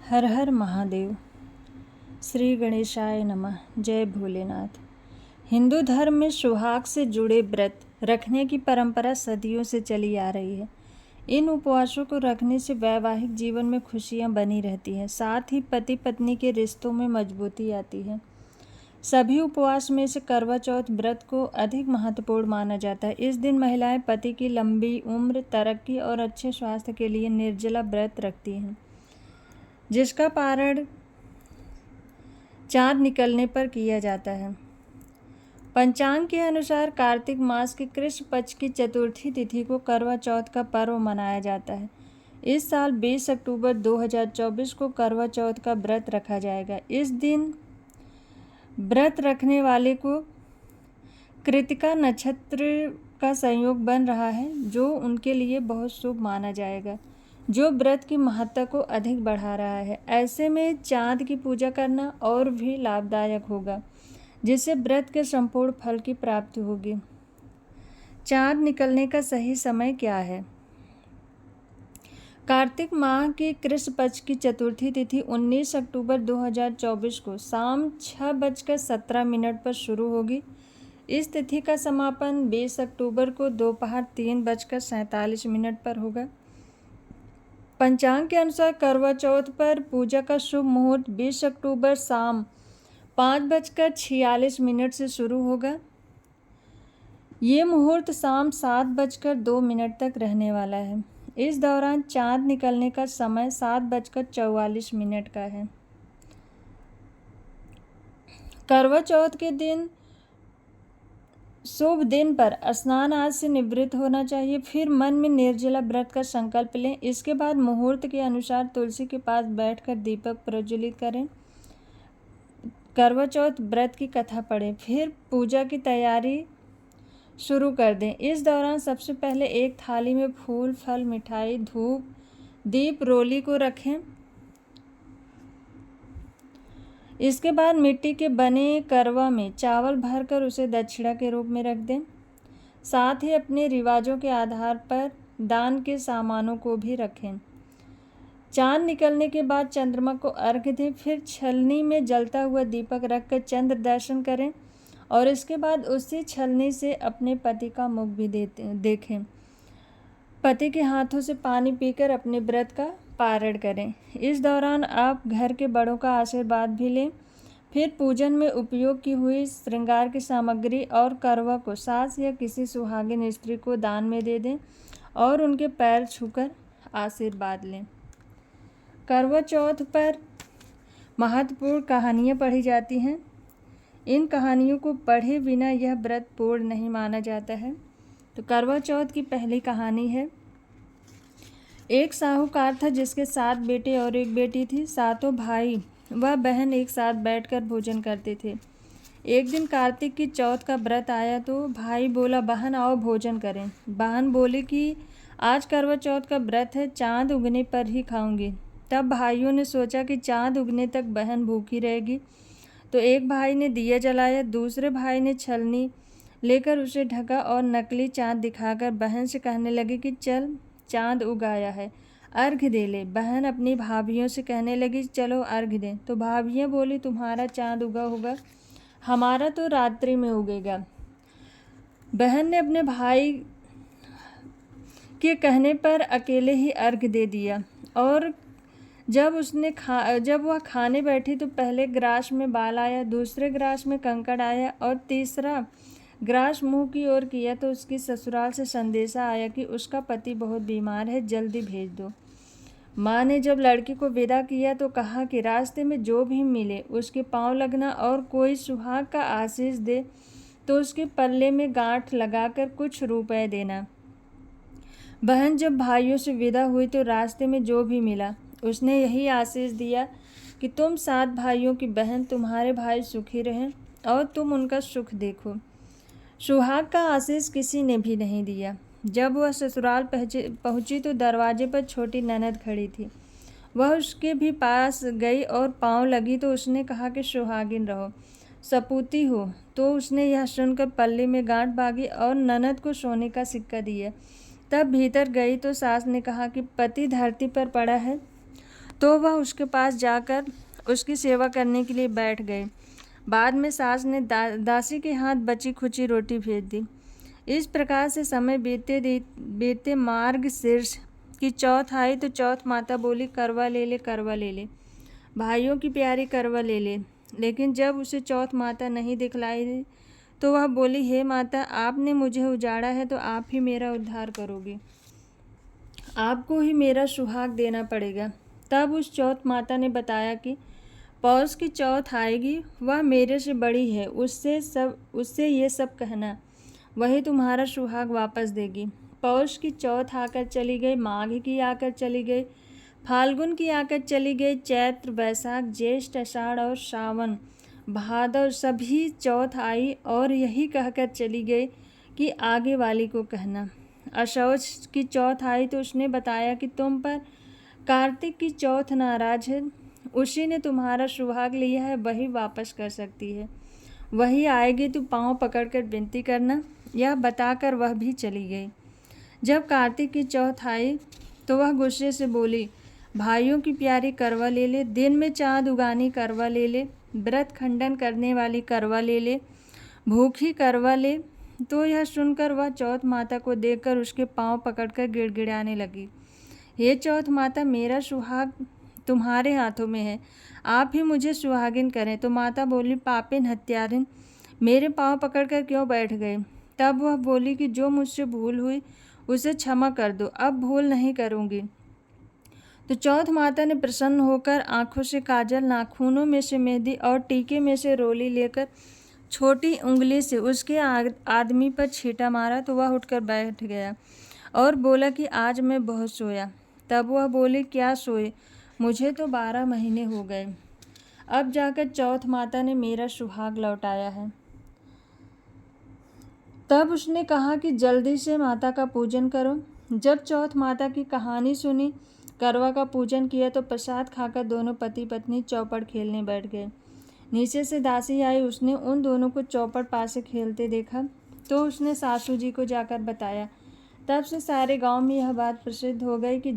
हर हर महादेव। श्री गणेशाय नमः। जय भोलेनाथ। हिंदू धर्म में सुहाग से जुड़े व्रत रखने की परंपरा सदियों से चली आ रही है। इन उपवासों को रखने से वैवाहिक जीवन में खुशियां बनी रहती हैं, साथ ही पति पत्नी के रिश्तों में मजबूती आती है। सभी उपवास में से करवा चौथ व्रत को अधिक महत्वपूर्ण माना जाता है। इस दिन महिलाएं पति की लंबी उम्र, तरक्की और अच्छे स्वास्थ्य के लिए निर्जला व्रत रखती हैं, जिसका पारण चाँद निकलने पर किया जाता है। पंचांग के अनुसार कार्तिक मास के कृष्ण पक्ष की चतुर्थी तिथि को करवा चौथ का पर्व मनाया जाता है। इस साल 20 अक्टूबर 2024 को करवा चौथ का व्रत रखा जाएगा। इस दिन व्रत रखने वाले को कृतिका नक्षत्र का संयोग बन रहा है, जो उनके लिए बहुत शुभ माना जाएगा, जो व्रत की महत्ता को अधिक बढ़ा रहा है। ऐसे में चाँद की पूजा करना और भी लाभदायक होगा, जिससे व्रत के संपूर्ण फल की प्राप्ति होगी। चाँद निकलने का सही समय क्या है? कार्तिक माह की कृष्ण पक्ष की चतुर्थी तिथि 19 अक्टूबर 2024 को शाम 6:17 पर शुरू होगी। इस तिथि का समापन 20 अक्टूबर को दोपहर 3:47 पर होगा। पंचांग के अनुसार करवा चौथ पर पूजा का शुभ मुहूर्त 20 अक्टूबर शाम 5:46 से शुरू होगा। ये मुहूर्त शाम 7:02 तक रहने वाला है। इस दौरान चाँद निकलने का समय 7:44 का है। करवा चौथ के दिन शुभ दिन पर स्नान आदि से निवृत्त होना चाहिए। फिर मन में निर्जला व्रत का संकल्प लें। इसके बाद मुहूर्त के अनुसार तुलसी के पास बैठकर दीपक प्रज्वलित करें, करवा चौथ व्रत की कथा पढ़ें, फिर पूजा की तैयारी शुरू कर दें। इस दौरान सबसे पहले एक थाली में फूल, फल, मिठाई, धूप, दीप, रोली को रखें। इसके बाद मिट्टी के बने करवा में चावल भरकर उसे दक्षिणा के रूप में रख दें। साथ ही अपने रिवाजों के आधार पर दान के सामानों को भी रखें। चाँद निकलने के बाद चंद्रमा को अर्घ्य दें। फिर छलनी में जलता हुआ दीपक रखकर चंद्र दर्शन करें और इसके बाद उसी छलनी से अपने पति का मुख भी देखें। पति के हाथों से पानी पीकर अपने व्रत का पारण करें। इस दौरान आप घर के बड़ों का आशीर्वाद भी लें। फिर पूजन में उपयोग की हुई श्रृंगार की सामग्री और करवा को सास या किसी सुहागिन स्त्री को दान में दे दें और उनके पैर छूकर आशीर्वाद लें। करवा चौथ पर महत्वपूर्ण कहानियाँ पढ़ी जाती हैं। इन कहानियों को पढ़े बिना यह व्रत पूर्ण नहीं माना जाता है। तो करवा चौथ की पहली कहानी है। एक साहूकार था जिसके 7 बेटे और 1 बेटी थी। सातों भाई व बहन एक साथ बैठकर भोजन करते थे। एक दिन कार्तिक की चौथ का व्रत आया तो भाई बोला, बहन आओ भोजन करें। बहन बोली कि आज करवा चौथ का व्रत है, चाँद उगने पर ही खाऊंगी। तब भाइयों ने सोचा कि चाँद उगने तक बहन भूखी रहेगी, तो एक भाई ने दिया जलाया, दूसरे भाई ने छलनी लेकर उसे ढका और नकली चाँद दिखाकर बहन से कहने लगे कि चल चाँद उग आया है, अर्घ्य दे ले। बहन अपनी भाभियों से कहने लगी, चलो अर्घ्य दें। तो भाभियाँ बोली, तुम्हारा चाँद उगा होगा, हमारा तो रात्रि में उगेगा। बहन ने अपने भाई के कहने पर अकेले ही अर्घ्य दे दिया और जब वह खाने बैठी तो पहले ग्रास में बाल आया, दूसरे ग्रास में कंकड़ आया और तीसरा ग्रास मुंह की ओर किया तो उसकी ससुराल से संदेशा आया कि उसका पति बहुत बीमार है, जल्दी भेज दो। माँ ने जब लड़की को विदा किया तो कहा कि रास्ते में जो भी मिले उसके पांव लगना और कोई सुहाग का आशीष दे तो उसके पल्ले में गांठ लगाकर कुछ रुपए देना। बहन जब भाइयों से विदा हुई तो रास्ते में जो भी मिला उसने यही आशीष दिया कि तुम 7 भाइयों की बहन, तुम्हारे भाई सुखी रहें और तुम उनका सुख देखो। सुहाग का आशीष किसी ने भी नहीं दिया। जब वह ससुराल पहुंची तो दरवाजे पर छोटी ननद खड़ी थी। वह उसके भी पास गई और पाँव लगी तो उसने कहा कि सुहागिन रहो, सपूती हो। तो उसने यह सुनकर पल्ले में गांठ बांधी और ननद को सोने का सिक्का दिया। तब भीतर गई तो सास ने कहा कि पति धरती पर पड़ा है तो वह उसके पास जाकर उसकी सेवा करने के लिए बैठ गए। बाद में सास ने दासी के हाथ बची खुची रोटी भेज दी। इस प्रकार से समय बीते मार्ग शीर्ष की चौथ आई तो चौथ माता बोली, करवा ले ले, करवा ले ले, भाइयों की प्यारी करवा ले ले। लेकिन जब उसे चौथ माता नहीं दिखलाई तो वह बोली, हे माता, आपने मुझे उजाड़ा है तो आप ही मेरा उद्धार करोगे, आपको ही मेरा सुहाग देना पड़ेगा। तब उस चौथ माता ने बताया कि पौष की चौथ आएगी, वह मेरे से बड़ी है, उससे ये सब कहना, वही तुम्हारा सुहाग वापस देगी। पौष की चौथ आकर चली गई, माघ की आकर चली गई, फाल्गुन की आकर चली गई, चैत्र, वैशाख, ज्येष्ठ, आषाढ़ और श्रावण, भादव सभी चौथ आई और यही कहकर चली गई कि आगे वाली को कहना। अशौच की चौथ आई तो उसने बताया कि तुम पर कार्तिक की चौथ नाराज है, उसी ने तुम्हारा सुहाग लिया है, वही वापस कर सकती है, वही आएगी तो पाँव पकड़कर विनती करना। यह बताकर वह भी चली गई। जब कार्तिक की चौथ आई तो वह गुस्से से बोली, भाइयों की प्यारी करवा ले ले, दिन में चाँद उगानी करवा ले ले, व्रत खंडन करने वाली करवा ले ले, भूखी करवा ले। तो यह सुनकर वह चौथ माता को देखकर उसके पाँव पकड़कर गिड़गिड़ाने लगी, हे चौथ माता, मेरा सुहाग तुम्हारे हाथों में है, आप ही मुझे सुहागिन करें। तो माता बोली, पापिन हत्यारिन, मेरे पाँव पकड़कर क्यों बैठ गए? तब वह बोली कि जो मुझसे भूल हुई उसे क्षमा कर दो, अब भूल नहीं करूँगी। तो चौथ माता ने प्रसन्न होकर आंखों से काजल, नाखूनों में से मेहंदी और टीके में से रोली लेकर छोटी उंगली से उसके आदमी पर छींटा मारा तो वह उठकर बैठ गया और बोला कि आज मैं बहुत सोया। तब वह बोली, क्या सोए? मुझे तो 12 महीने हो गए, अब जाकर चौथ माता ने मेरा सुहाग लौटाया है। तब उसने कहा कि जल्दी से माता का पूजन करो। जब चौथ माता की कहानी सुनी, करवा का पूजन किया तो प्रसाद खाकर दोनों पति पत्नी चौपड़ खेलने बैठ गए। नीचे से दासी आई, उसने उन दोनों को चौपड़ पासे खेलते देखा तो उसने सासू जी को जाकर बताया। तब से सारे गांव में यह बात प्रसिद्ध हो गई कि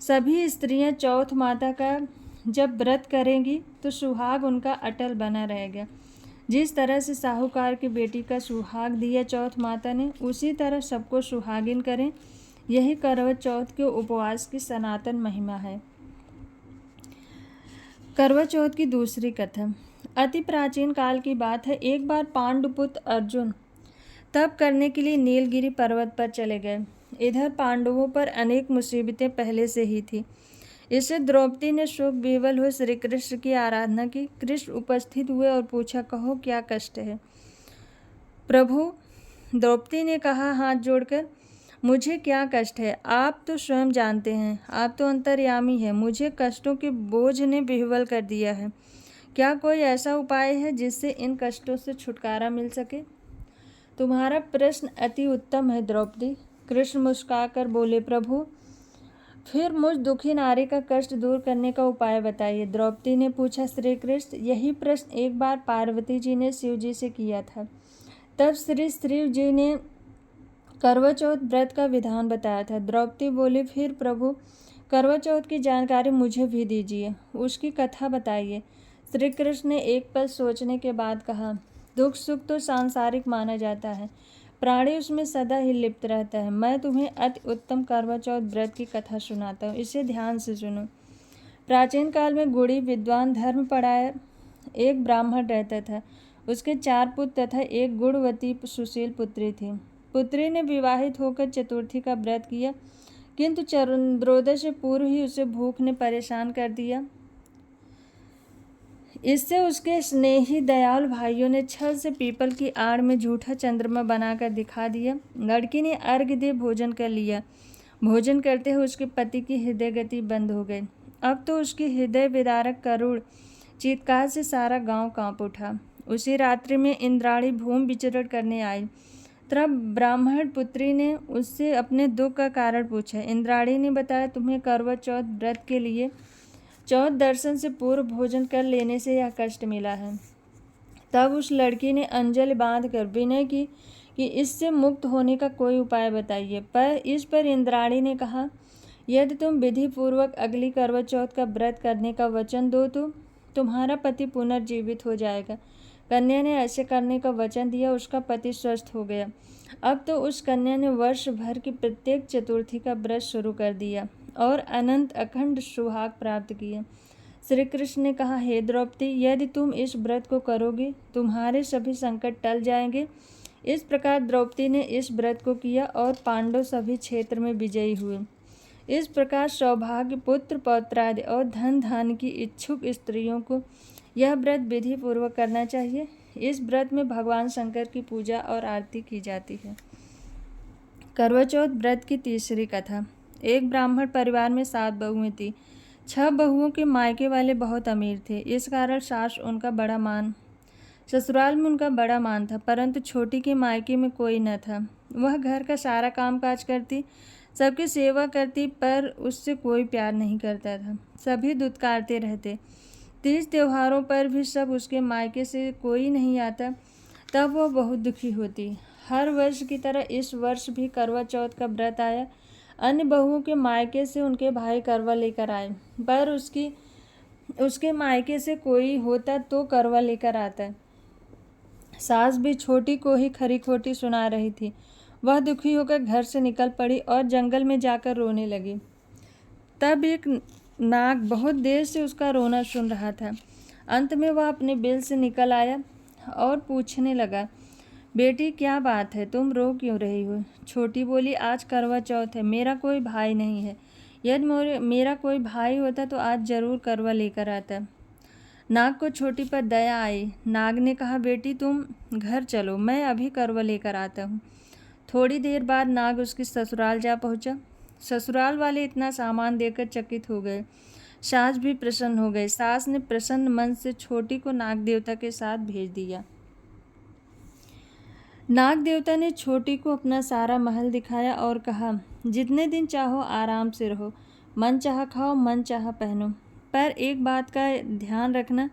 सभी स्त्रियां चौथ माता का जब व्रत करेंगी तो सुहाग उनका अटल बना रहेगा। जिस तरह से साहूकार की बेटी का सुहाग दिया चौथ माता ने, उसी तरह सबको सुहागिन करें। यही करवा चौथ के उपवास की सनातन महिमा है। करवा चौथ की दूसरी कथा अति प्राचीन काल की बात है। एक बार पांडुपुत्र अर्जुन तप करने के लिए नीलगिरी पर्वत पर चले गए। इधर पांडवों पर अनेक मुसीबतें पहले से ही थी। इससे द्रौपदी ने शोक विवल हुए श्री कृष्ण की आराधना की। कृष्ण उपस्थित हुए और पूछा, कहो क्या कष्ट है? प्रभु, द्रौपदी ने कहा हाथ जोड़कर, मुझे क्या कष्ट है? आप तो स्वयं जानते हैं, आप तो अंतर्यामी हैं। मुझे कष्टों के बोझ ने विह्वल कर दिया है। क्या कोई ऐसा उपाय है जिससे इन कष्टों से छुटकारा मिल सके? तुम्हारा प्रश्न अति उत्तम है द्रौपदी। कृष्ण मुस्कुराकर बोले, प्रभु, फिर मुझ दुखी नारी का कष्ट दूर करने का उपाय बताइए। द्रौपदी ने पूछा, श्री कृष्ण, यही प्रश्न एक बार पार्वती जी ने शिव जी से किया था। तब श्री शिव जी ने करवा चौथ व्रत का विधान बताया था। द्रौपदी बोली, फिर प्रभु, करवा चौथ की जानकारी मुझे भी दीजिए, उसकी कथा बताइए। श्री कृष्ण ने एक पल सोचने के बाद कहा, दुख सुख तो सांसारिक माना जाता है, प्राणी उसमें सदा ही लिप्त रहता है। मैं तुम्हें अति उत्तम करवा चौथ व्रत की कथा सुनाता हूँ, इसे ध्यान से सुनो। प्राचीन काल में गुणी विद्वान धर्मपरायण एक ब्राह्मण रहता था। उसके 4 पुत्र तथा एक गुणवती सुशील पुत्री थी। पुत्री ने विवाहित होकर चतुर्थी का व्रत किया, किंतु चंद्रोदय से पूर्व ही उसे भूख ने परेशान कर दिया। इससे उसके स्नेही दयालु भाइयों ने छल से पीपल की आड़ में झूठा चंद्रमा बनाकर दिखा दिया। लड़की ने अर्घ्य दे भोजन कर लिया। भोजन करते हुए उसके पति की हृदय गति बंद हो गई। अब तो उसकी हृदय विदारक करुण चीत्कार से सारा गांव कांप उठा। उसी रात्रि में इंद्राणी भूमि विचरण करने आई। तब ब्राह्मण पुत्री ने उससे अपने दुख का कारण पूछा। इंद्राणी ने बताया, तुम्हें करवा चौथ व्रत के लिए चौथ दर्शन से पूर्व भोजन कर लेने से यह कष्ट मिला है। तब उस लड़की ने अंजलि बांधकर विनय की कि इससे मुक्त होने का कोई उपाय बताइए। पर इस पर इंद्राणी ने कहा, यदि तुम विधि पूर्वक अगली करवा चौथ का व्रत करने का वचन दो तो तुम्हारा पति पुनर्जीवित हो जाएगा। कन्या ने ऐसे करने का वचन दिया, उसका पति स्वस्थ हो गया। अब तो उस कन्या ने वर्ष भर की प्रत्येक चतुर्थी का व्रत शुरू कर दिया और अनंत अखंड सुहाग प्राप्त किए। श्री कृष्ण ने कहा, हे द्रौपदी, यदि तुम इस व्रत को करोगे तुम्हारे सभी संकट टल जाएंगे। इस प्रकार द्रौपदी ने इस व्रत को किया और पांडव सभी क्षेत्र में विजयी हुए। इस प्रकार सौभाग्य, पुत्र पौत्रादि और धन धान की इच्छुक स्त्रियों को यह व्रत विधि पूर्वक करना चाहिए। इस व्रत में भगवान शंकर की पूजा और आरती की जाती है। करवा चौथ व्रत की तीसरी कथा। एक ब्राह्मण परिवार में 7 बहुएं थी। 6 बहुओं के मायके वाले बहुत अमीर थे। इस कारण ससुराल में उनका बड़ा मान था, परंतु छोटी के मायके में कोई न था। वह घर का सारा काम काज करती, सबकी सेवा करती, पर उससे कोई प्यार नहीं करता था। सभी दुत्कारते रहते। तीज त्योहारों पर भी सब उसके मायके से कोई नहीं आता, तब वह बहुत दुखी होती। हर वर्ष की तरह इस वर्ष भी करवा चौथ का व्रत आया। अन्य बहुओं के मायके से उनके भाई करवा लेकर आए, पर उसके मायके से कोई होता तो करवा लेकर आता। सास भी छोटी को ही खरी खोटी सुना रही थी। वह दुखी होकर घर से निकल पड़ी और जंगल में जाकर रोने लगी। तब एक नाग बहुत देर से उसका रोना सुन रहा था। अंत में वह अपने बिल से निकल आया और पूछने लगा, बेटी क्या बात है, तुम रो क्यों रही हो? छोटी बोली, आज करवा चौथ है, मेरा कोई भाई नहीं है। यदि मेरा कोई भाई होता तो आज जरूर करवा लेकर आता। नाग को छोटी पर दया आई। नाग ने कहा, बेटी तुम घर चलो, मैं अभी करवा लेकर आता हूँ। थोड़ी देर बाद नाग उसकी ससुराल जा पहुँचा। ससुराल वाले इतना सामान देकर चकित हो गए। सास भी प्रसन्न हो गई। सास ने प्रसन्न मन से छोटी को नाग देवता के साथ भेज दिया। नाग देवता ने छोटी को अपना सारा महल दिखाया और कहा, जितने दिन चाहो आराम से रहो, मन चाह खाओ, मन चाह पहनो, पर एक बात का ध्यान रखना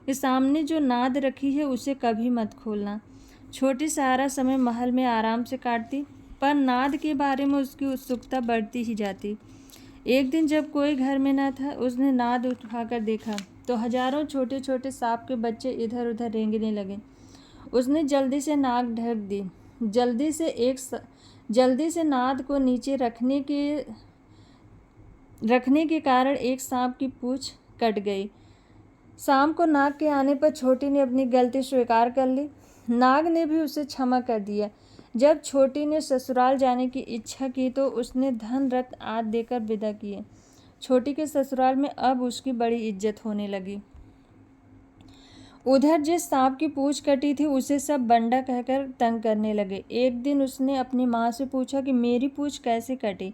कि सामने जो नाद रखी है उसे कभी मत खोलना। छोटी सारा समय महल में आराम से काटती, पर नाद के बारे में उसकी उत्सुकता बढ़ती ही जाती। एक दिन जब कोई घर में न था, उसने नाद उठाकर देखा तो हजारों छोटे छोटे सांप के बच्चे इधर उधर रेंगने लगे। उसने जल्दी से नाक ढक दी। जल्दी से नाद को नीचे रखने के कारण एक सांप की पूंछ कट गई। शाम को नाग के आने पर छोटी ने अपनी गलती स्वीकार कर ली। नाग ने भी उसे क्षमा कर दिया। जब छोटी ने ससुराल जाने की इच्छा की तो उसने धन रत्न आदि देकर विदा किए। छोटी के ससुराल में अब उसकी बड़ी इज्जत होने लगी। उधर जिस सांप की पूंछ कटी थी उसे सब बंडा कहकर तंग करने लगे। एक दिन उसने अपनी माँ से पूछा कि मेरी पूंछ कैसे कटी।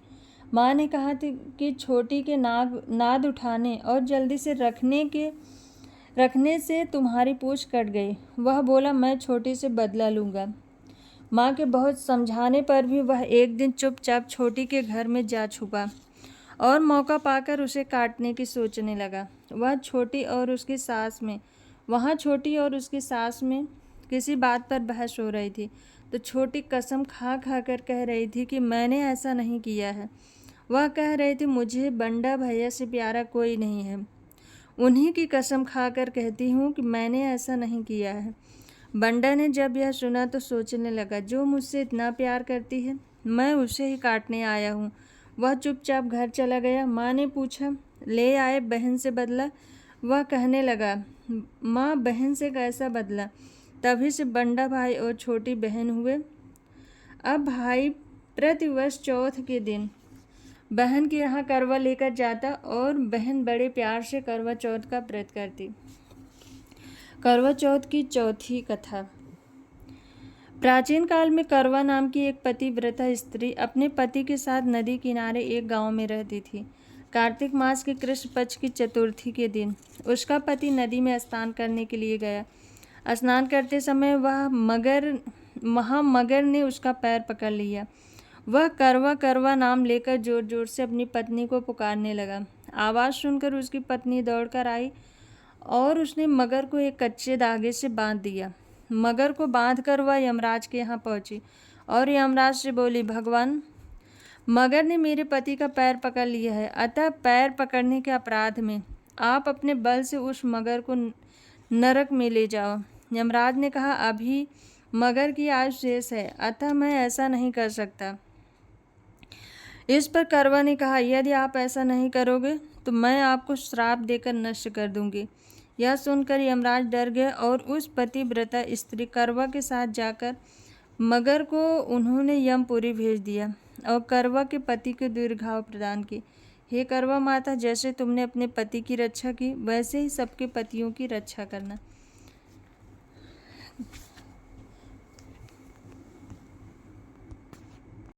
माँ ने कहा थी कि छोटी के नाद उठाने और जल्दी से रखने से तुम्हारी पूंछ कट गई। वह बोला, मैं छोटी से बदला लूँगा। माँ के बहुत समझाने पर भी वह एक दिन चुपचाप छोटी के घर में जा छुपा और मौका पाकर उसे काटने की सोचने लगा। वहाँ छोटी और उसकी सास में किसी बात पर बहस हो रही थी, तो छोटी कसम खा कर कह रही थी कि मैंने ऐसा नहीं किया है। वह कह रही थी, मुझे बंडा भैया से प्यारा कोई नहीं है, उन्हीं की कसम खाकर कहती हूँ कि मैंने ऐसा नहीं किया है। बंडा ने जब यह सुना तो सोचने लगा, जो मुझसे इतना प्यार करती है, मैं उसे ही काटने आया हूँ। वह चुपचाप घर चला गया। माँ ने पूछा, ले आए बहन से बदला? वह कहने लगा, माँ बहन से कैसा बदला? तभी से बंडा भाई और छोटी बहन हुए। अब भाई प्रतिवर्ष चौथ के दिन बहन के यहाँ करवा लेकर जाता और बहन बड़े प्यार से करवा चौथ का व्रत करती। करवा चौथ की चौथी कथा। प्राचीन काल में करवा नाम की एक पतिव्रता स्त्री अपने पति के साथ नदी किनारे एक गांव में रहती थी। कार्तिक मास के कृष्ण पक्ष की चतुर्थी के दिन उसका पति नदी में स्नान करने के लिए गया। स्नान करते समय मगर ने उसका पैर पकड़ लिया। वह करवा करवा नाम लेकर जोर जोर से अपनी पत्नी को पुकारने लगा। आवाज़ सुनकर उसकी पत्नी दौड़कर आई और उसने मगर को एक कच्चे धागे से बांध दिया। मगर को बांधकर वह यमराज के यहाँ पहुंची और यमराज से बोली, भगवान, मगर ने मेरे पति का पैर पकड़ लिया है, अतः पैर पकड़ने के अपराध में आप अपने बल से उस मगर को नरक में ले जाओ। यमराज ने कहा, अभी मगर की आयु शेष है, अतः मैं ऐसा नहीं कर सकता। इस पर करवा ने कहा, यदि आप ऐसा नहीं करोगे तो मैं आपको श्राप देकर नष्ट कर दूंगी। यह सुनकर यमराज डर गए और उस पतिव्रता स्त्री करवा के साथ जाकर मगर को उन्होंने यमपुरी भेज दिया और करवा के पति को दीर्घायु प्रदान की। हे करवा माता, जैसे तुमने अपने पति की रक्षा की, वैसे ही सबके पतियों की रक्षा करना।